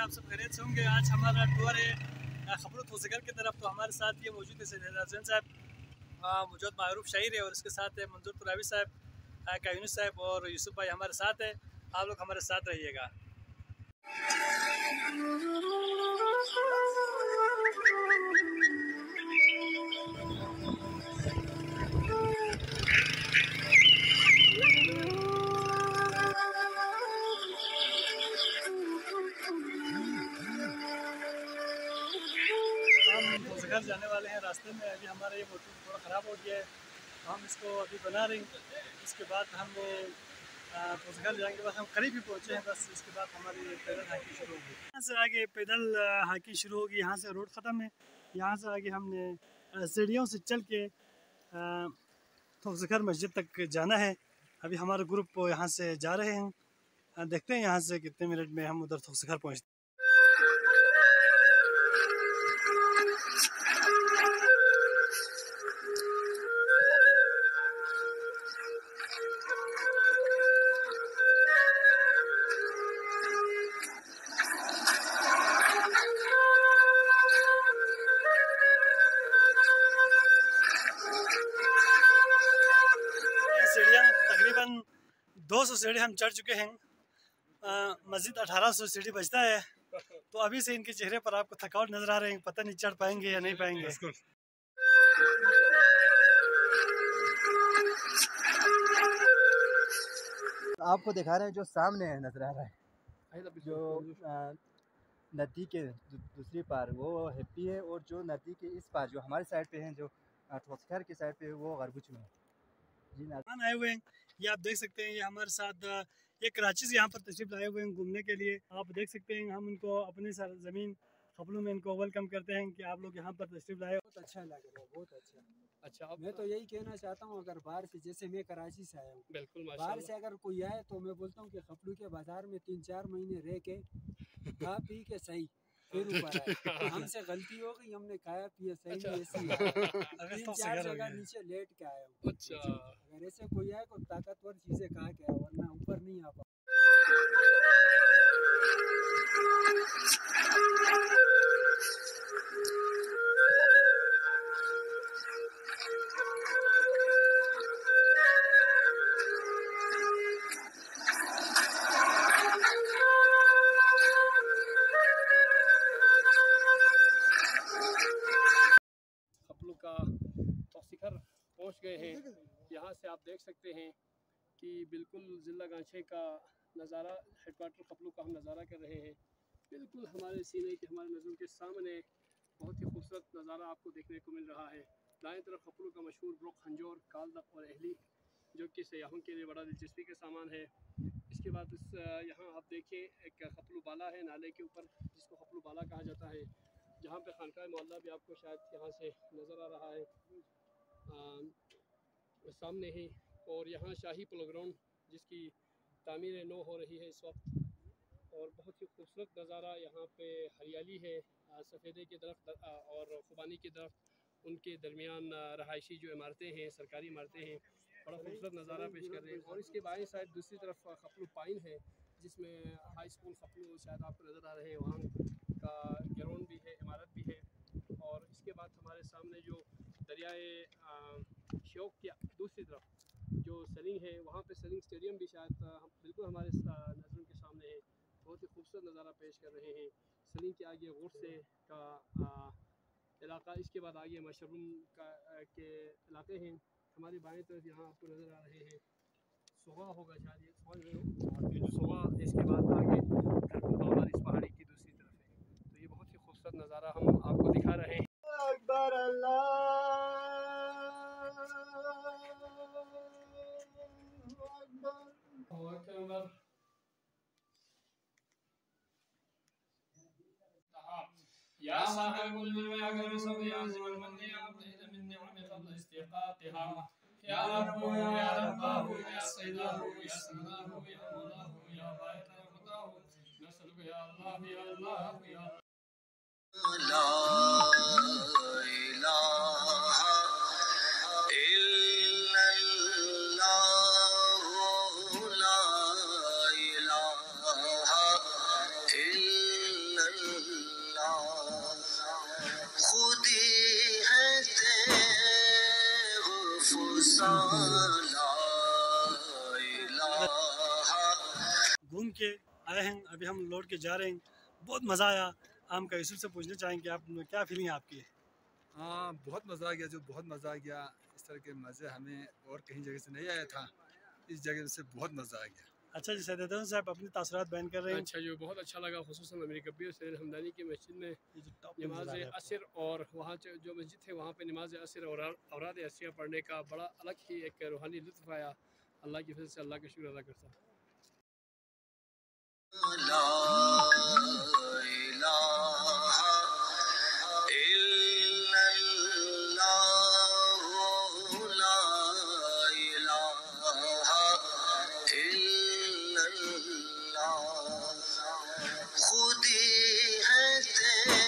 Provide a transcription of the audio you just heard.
आप सब खैरियत से होंगे। आज हमारा टूर है खबरों तोसगर की तरफ। तो हमारे साथ ये मौजूद है सैयद हुसैन साहब, मौजूद मारूफ शायर है, और इसके साथ है मंजूर तुरावी साहब, कायूनुस साहब और यूसुफ भाई हमारे साथ है। आप लोग हमारे साथ रहिएगा। घर जाने वाले हैं। रास्ते में अभी हमारा ये मोटर थोड़ा ख़राब हो गया है, हम इसको अभी बना रहे हैं। इसके बाद हम वो घर जाने के बाद हम करीब ही पहुँचे हैं, बस इसके बाद हमारी पैदल हाइकिंग शुरू होगी। यहाँ से आगे पैदल हाइकिंग शुरू होगी। यहाँ से रोड ख़त्म है। यहाँ से आगे हमने सीढ़ियों से चल के घर मस्जिद तक जाना है। अभी हमारा ग्रुप यहाँ से जा रहे हैं। देखते हैं यहाँ से कितने मिनट में हम उधर घर पहुँचते हैं। सीढ़ियाँ तकरीबन 200 सीढ़ी हम चढ़ चुके हैं। मस्जिद 1800 सीढ़ी बचता है। तो अभी से इनके चेहरे पर आपको थकावट नजर आ रहे हैं, पता नहीं चढ़ पाएंगे या नहीं पाएंगे। आपको दिखा रहे हैं जो सामने है, नजर आ रहा है जो नदी के दूसरी पार वो हैप्पी है, और जो नदी के इस पार जो हमारे साइड पे हैं, जो ठोसखर की साइड पे वो गरबुच में जी आए हुए हैं। ये आप देख सकते हैं, ये हमारे साथ ये कराची से यहाँ पर तशरीफ लाए हुए हैं घूमने के लिए। आप देख सकते हैं हम उनको अपनी ज़मीन खबलों में इनको वेलकम करते हैं कि आप लोग यहाँ पर तशरीफ लाए। बहुत अच्छा लग रहा है, बहुत अच्छा। मैं तो यही कहना चाहता हूँ, अगर बाहर से, जैसे मैं कराची से आया हूँ, बिल्कुल बाहर से अगर कोई आए तो मैं बोलता हूँ कि खपलू के बाजार में 3-4 महीने रह के खा पी के सही फिर ऊपर आए। हमसे गलती हो गई, हमने खाया पिया सही नहीं, ऐसे 3-4 जगह नीचे लेट के आया हूँ। अच्छा, अगर ऐसे कोई आए तो ताकतवर चीजें खा के आए, वरना ऊपर नहीं आ पाओ। तोसिखर पहुंच गए हैं। यहाँ से आप देख सकते हैं कि बिल्कुल ज़िला गांछे का नज़ारा, हेडक्वार्टर खपलू का हम नज़ारा कर रहे हैं। बिल्कुल हमारे सीने के, हमारे नज़रों के सामने बहुत ही खूबसूरत नज़ारा आपको देखने को मिल रहा है। दाएं तरफ खपलू का मशहूर ब्रोक, खंजोर, कालदक और एहली, जो कि सयाहों के लिए बड़ा दिलचस्पी का सामान है। इसके बाद यहाँ आप देखिए एक खपलू बाला है नाले के ऊपर, जिसको खपलू बाला कहा जाता है, जहाँ पे खानका मोहल्ला भी आपको शायद यहाँ से नज़र आ रहा है सामने ही। और यहाँ शाही प्लो ग्राउंड, जिसकी तामीर नौ हो रही है इस वक्त, और बहुत ही खूबसूरत नज़ारा। यहाँ पे हरियाली है, सफ़ेदे के दरख्त और खुबानी के दरख्त, उनके दरमियान रहायशी जो इमारतें हैं, सरकारी इमारतें हैं, बड़ा खूबसूरत नज़ारा पेश कर रहे हैं। और इसके बाएं साइड दूसरी तरफ खपलू पाइन है, जिसमें हाई स्कूल खपलू शायद आपको नज़र आ रहे हैं, वहाँ का ग्राउंड भी है, इमारत भी है। और इसके बाद हमारे सामने जो दरियाए शौक की दूसरी तरफ जो सलिंग है, वहाँ पे सलिंग स्टेडियम भी शायद बिल्कुल हमारे नज़रों के सामने है। बहुत ही खूबसूरत नज़ारा पेश कर रहे हैं। सलिंग के आगे गुरसे का इलाका, इसके बाद आगे मशरूम के इलाके हैं। हमारी बाएं तरफ यहाँ आपको नज़र आ रहे हैं सुगा होगा शायद, ये सुगा, इसके बाद आगे हमारी इस पहाड़ी की दूसरी तरफ है। तो ये बहुत ही खूबसूरत नज़ारा हम आपको दिखा रहे हैं। अकबर अल्लाह अकबर। या साहिबुल मगर सब याज़िमुल मन्नी अब्द मिन निअम क़ब्ल इस्तिक़ातिहा या रब्बु या रब्बाहु या सय्यदाहु या सनाहु या मौलाहु या बाइत रहमताहु नसलुक या अल्लाह या अल्लाह या ला इलाहा इल्लल्लाह ला इलाहा इल्लल्लाह घूम के आए हैं, अभी हम लौट के जा रहे हैं। बहुत मज़ा आया। आम का यूसुफ से पूछना चाहेंगे आप क्या फीलिंग है आपकी? हाँ, बहुत मज़ा आ गया, जो बहुत मज़ा आ गया। इस तरह के मज़े हमें और कहीं जगह से नहीं आया था, इस जगह से बहुत मज़ा आ गया। अच्छा जी, सैयद साहब अपने तासुरात बयान कर रहे हैं। अच्छा, जो बहुत अच्छा लगा, खुसूसन अमीर कबीर सैयद हमदानी की मस्जिद में नमाज असर और वहाँ जो मस्जिद है वहाँ पे नमाज असर और औराद असिया पढ़ने का बड़ा अलग ही एक रूहानी लुत्फ़ आया। अल्लाह की फजल से अल्लाह का शुक्र अदा करता हूँ। खुदी है तेरे